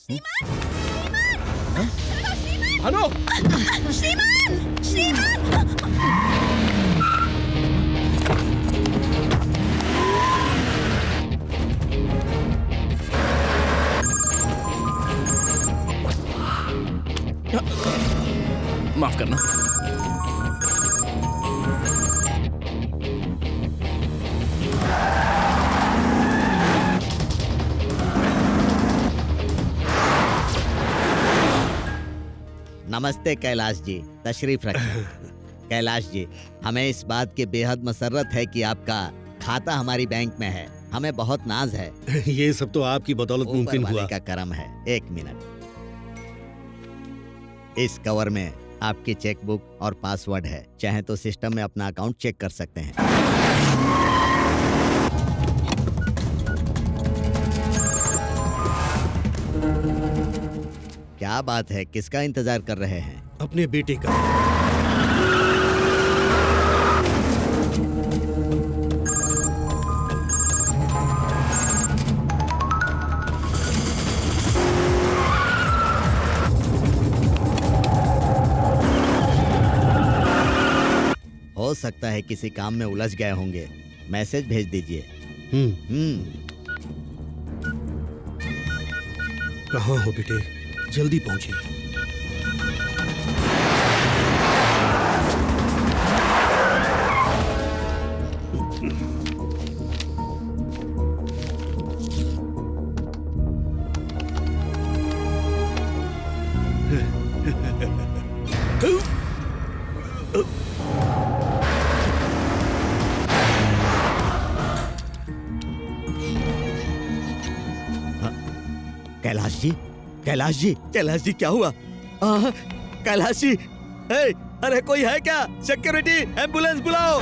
Hello माफ करना। नमस्ते कैलाश जी, तशरीफ रखें। कैलाश जी, हमें इस बात की बेहद मसर्रत है कि आपका खाता हमारी बैंक में है। हमें बहुत नाज है। ये सब तो आपकी बदौलत ऊपर मुमकिन वाले हुआ। का करम है। एक मिनट, इस कवर में आपकी चेकबुक और पासवर्ड है। चाहे तो सिस्टम में अपना अकाउंट चेक कर सकते हैं। क्या बात है, किसका इंतजार कर रहे हैं? अपने बेटे का। हो सकता है किसी काम में उलझ गए होंगे। मैसेज भेज दीजिए। कहाँ हो बेटे? जल्दी पहुंचिए। कैलाश जी, कैलाश जी, कैलाश जी, क्या हुआ? कैलाश जी, अरे कोई है क्या? सिक्योरिटी, एम्बुलेंस बुलाओ।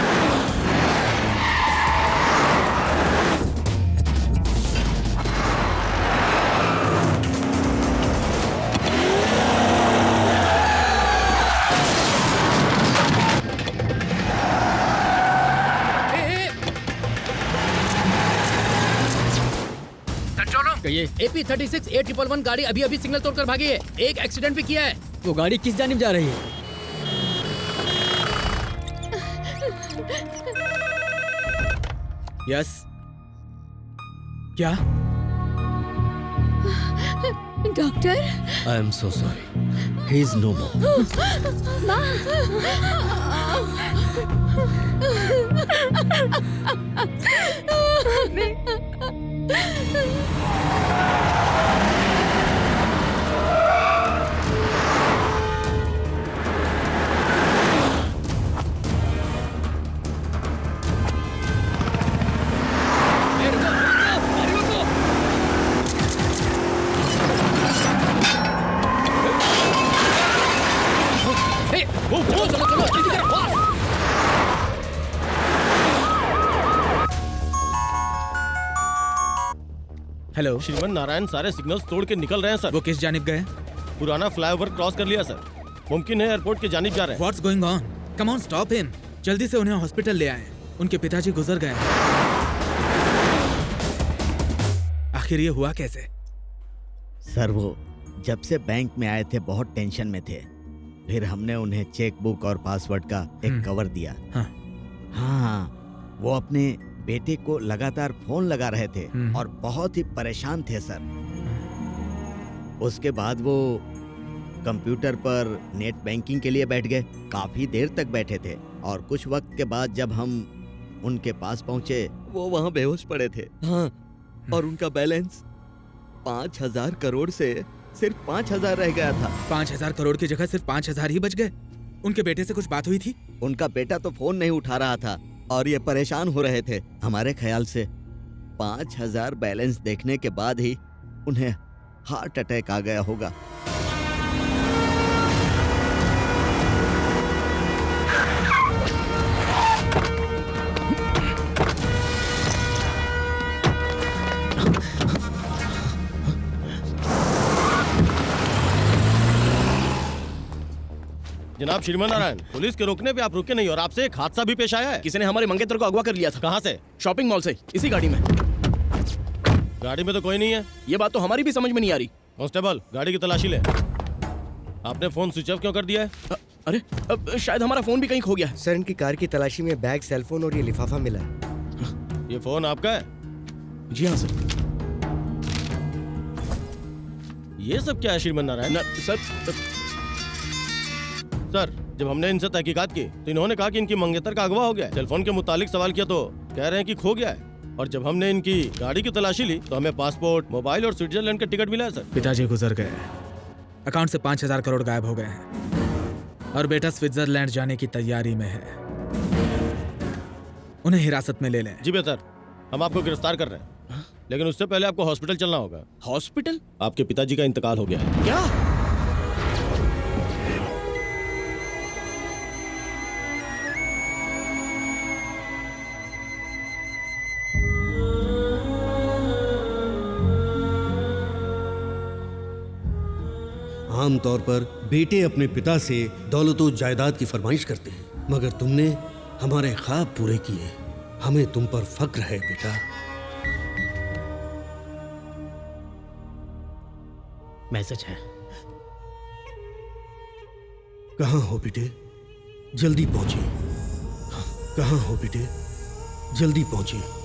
कहिए। AP36 A111 गाड़ी अभी अभी सिग्नल तोड़कर भागी है। एक एक्सीडेंट भी किया है। वो गाड़ी किस जानिब जा रही है? यस। क्या? Doctor, I am so sorry, he is no more. चलो चलो चलो, इसी तरफ फास्ट। हेलो। श्रीमान नारायण सारे सिग्नल्स तोड़ के निकल रहे हैं सर। वो किस जानिब गए? पुराना फ्लाईओवर क्रॉस कर लिया सर। मुमकिन है एयरपोर्ट की जानिब जा रहे हैं। What's going on? Come on, stop him. जल्दी से उन्हें हॉस्पिटल ले आएं। उनके पिताजी गुजर गए हैं। आखिर ये हुआ कैसे? सर, वो जब से बैंक में आए थे बहुत टेंशन में थे। फिर हमने उन्हें चेकबुक और पासवर्ड का एक कवर दिया। हाँ, वो अपने बेटे को लगातार फोन लगा रहे थे और बहुत ही परेशान थे सर। उसके बाद वो कंप्यूटर पर नेट बैंकिंग के लिए बैठ गए। काफी देर तक बैठे थे और कुछ वक्त के बाद जब हम उनके पास पहुंचे, वो वहां बेहोश पड़े थे। हाँ, और उनका बैलेंस 5,000 करोड़ से सिर्फ 5,000 रह गया था। 5,000 करोड़ की जगह सिर्फ 5,000 ही बच गए। उनके बेटे से कुछ बात हुई थी? उनका बेटा तो फोन नहीं उठा रहा था और ये परेशान हो रहे थे। हमारे ख्याल से 5,000 बैलेंस देखने के बाद ही उन्हें हार्ट अटैक आ गया होगा। जनाब श्रीमान नारायण, पुलिस के रोकने पे आप रुके नहीं और आपसे एक हादसा भी पेश आया है। किसी ने हमारे मंगेतर को अगवा कर लिया था। कहाँ से? शॉपिंग मॉल से, इसी गाड़ी में। गाड़ी में तो कोई नहीं है। ये बात तो हमारी भी समझ में नहीं आ रही। कांस्टेबल, गाड़ी की तलाशी ले। आपने फोन स्विच ऑफ क्यों कर दिया है? अरे अब शायद हमारा फोन भी कहीं खो गया है। सर, इनकी कार की तलाशी में बैग, सेलफोन और ये लिफाफा मिला है। ये फोन आपका है? जी हाँ सर। ये सब क्या है श्रीमन नारायण? सर सर, जब हमने इनसे तहकीकात की तो इन्होंने कहा कि इनकी मंगेतर का अगवा हो गया है। सेलफोन के मुतालिक सवाल किया तो कह रहे हैं कि खो गया है। और जब हमने इनकी गाड़ी की तलाशी ली तो हमें पासपोर्ट, मोबाइल और स्विट्जरलैंड का टिकट मिला है सर। पिताजी गुजर गए, अकाउंट से 5,000 करोड़ गायब हो गए हैं और बेटा स्विट्जरलैंड जाने की तैयारी में है। उन्हें हिरासत में ले लें। जी बेहतर, हम आपको गिरफ्तार कर रहे हैं, लेकिन उससे पहले आपको हॉस्पिटल चलना होगा। हॉस्पिटल? आपके पिताजी का इंतकाल हो गया है। क्या? आमतौर पर बेटे अपने पिता से दौलत और जायदाद की फरमाइश करते हैं, मगर तुमने हमारे ख्वाब पूरे किए। हमें तुम पर फक्र है बेटा। मैसेज है। कहाँ हो बेटे? जल्दी पहुंचिए। कहाँ हो बेटे? जल्दी पहुंचिए।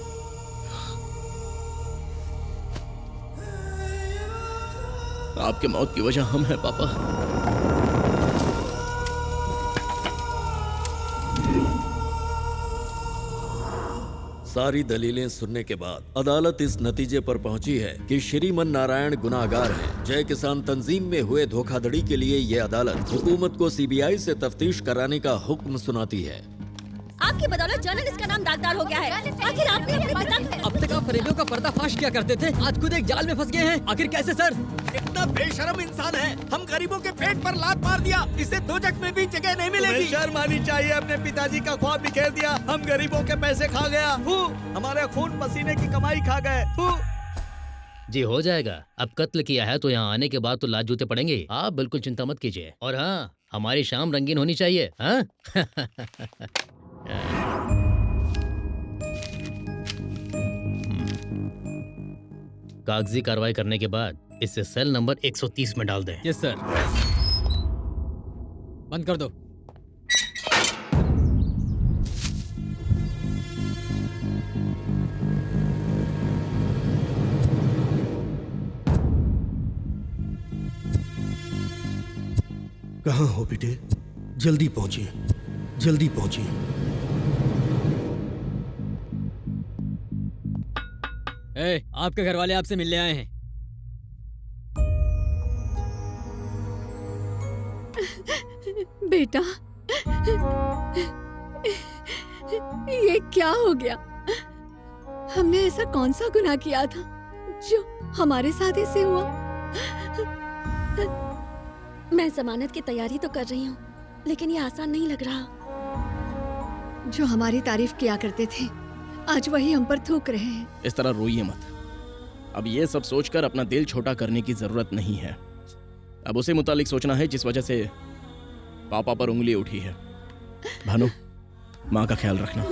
आपके मौत की वजह हम हैं पापा। सारी दलीलें सुनने के बाद अदालत इस नतीजे पर पहुंची है कि श्रीमन नारायण गुनाहगार हैं। जय किसान तंजीम में हुए धोखाधड़ी के लिए ये अदालत हुकूमत को सीबीआई से तफ्तीश कराने का हुक्म सुनाती है। आपकी बदौलत जर्नलिस्ट का नाम दागदार हो गया है। आखिर आपने अपने पिता अब तक आप फरेबियों का पर्दाफाश क्या करते थे, आज खुद एक जाल में फंस गए हैं। आखिर कैसे सर? इतना बेशर्म इंसान है, हम गरीबों के पेट पर लात मार दिया। इसे दोजख में भी जगह नहीं मिलेगी। शर्म आनी चाहिए। अपने पिताजी का ख्वाब बिखेर दिया। हम गरीबों के पैसे खा गया। हमारे खून पसीने की कमाई खा गए। जी हो जाएगा। अब कत्ल किया है तो यहाँ आने के बाद तो लात जूते पड़ेंगे। आप बिल्कुल चिंता मत कीजिए। और हाँ, हमारी शाम रंगीन होनी चाहिए। हाँ? कागजी कार्रवाई करने के बाद इसे सेल नंबर 130 में डाल दें। Yes sir. बंद कर दो। कहाँ हो बेटे? जल्दी पहुंचिए। जल्दी पहुंचिए। आपके घर वाले आपसे मिलने आए हैं। बेटा, ये क्या हो गया? हमने ऐसा कौन सा गुनाह किया था जो हमारे साथ ऐसे हुआ? मैं जमानत की तैयारी तो कर रही हूँ, लेकिन ये आसान नहीं लग रहा। जो हमारी तारीफ किया करते थे, आज वही हम पर थूक रहे हैं। इस तरह रोइए मत। अब ये सब सोचकर अपना दिल छोटा करने की जरूरत नहीं है। अब उसे मुतालिक सोचना है जिस वजह से पापा पर उंगली उठी है। भानु, माँ का ख्याल रखना।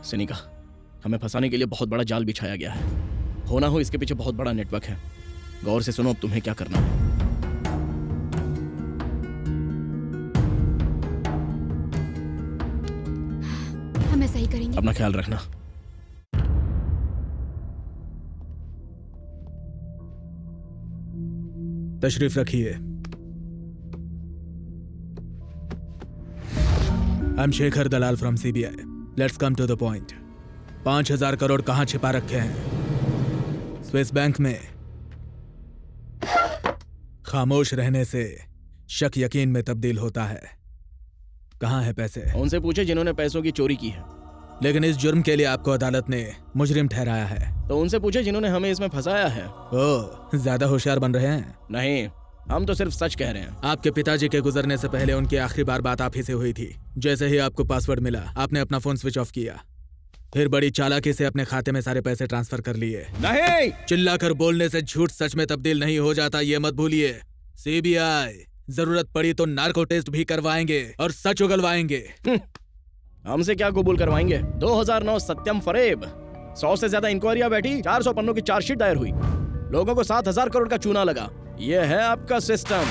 सिनिका, हमें फंसाने के लिए बहुत बड़ा जाल बिछाया गया है। हो ना हो इसके पीछे बहुत बड़ा नेटवर्क है। गौर से सुनो अब तुम्हें क्या करना है। हम ऐसा ही करेंगे। अपना ख्याल रखना। तशरीफ रखिए। I am Shekhar Dalal from CBI. Let's come to the point. 5,000 crore कहाँ छिपा रखे हैं? स्विस बैंक में। खामोश रहने से शक यकीन में तब्दील होता है। कहाँ है पैसे? उनसे पूछे जिन्होंने पैसों की चोरी की है। लेकिन इस जुर्म के लिए आपको अदालत ने मुजरिम ठहराया है। तो उनसे पूछे जिन्होंने हमें इसमें फंसाया है। ओह, ज्यादा होशियार बन रहे हैं। नहीं, हम तो सिर्फ सच कह रहे हैं। आपके पिताजी के गुजरने से पहले उनकी आखिरी बार बात आप ही से हुई थी। जैसे ही आपको पासवर्ड मिला, आपने अपना फोन स्विच ऑफ किया, फिर बड़ी चालाकी से अपने खाते में सारे पैसे ट्रांसफर कर लिए। नहीं, चिल्लाकर बोलने से झूठ सच में तब्दील नहीं हो जाता, ये मत भूलिए। सीबीआई जरूरत पड़ी तो नार्को टेस्ट भी करवाएंगे और सच उगलवाएंगे। हमसे क्या कबूल करवाएंगे? 2009 सत्यम फरेब, 100 से ज्यादा इंक्वायरियां बैठी, 400 पन्नों की चार्जशीट दायर हुई, लोगों को 7,000 करोड़ का चूना लगा। ये है आपका सिस्टम।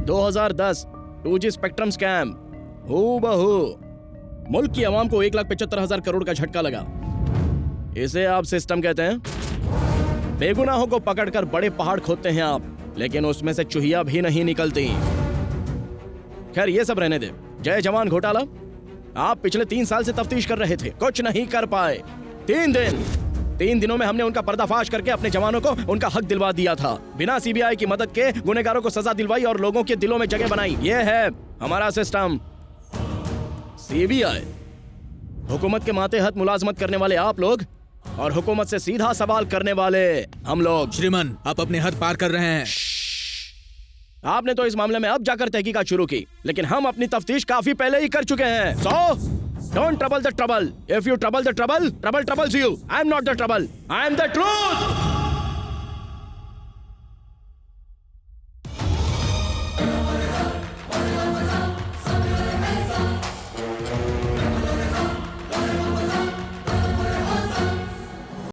2010 2G स्पेक्ट्रम स्कैम, हूबहू मुल्क की आवाम को 1,75,000 करोड़ का झटका लगा। इसे आप सिस्टम कहते हैं? बेगुनाहों को पकड़कर बड़े पहाड़ खोदते हैं आप, लेकिन उसमें से चुहिया भी नहीं निकलती। खैर ये सब रहने दे। जय जवान घोटाला, आप पिछले 3 साल से तफ्तीश कर रहे थे, कुछ नहीं कर पाए। 3 दिनों में हमने उनका पर्दाफाश करके अपने जवानों को उनका हक दिलवा दिया था। बिना सीबीआई की मदद के गुनहगारों को सजा दिलवाई और लोगों के दिलों में जगह बनाई। ये है हमारा सिस्टम। सीबीआई, हुकूमत के मातहत मुलाजमत करने वाले आप लोग और हुकूमत से सीधा सवाल करने वाले हम लोग। श्रीमान, आप अपने हद पार कर रहे हैं। आपने तो इस मामले में अब जाकर तहकीकात शुरू की, लेकिन हम अपनी तफ्तीश काफी पहले ही कर चुके हैं। So don't trouble the trouble. If you trouble the trouble, trouble troubles you. I am not the trouble, I am the truth.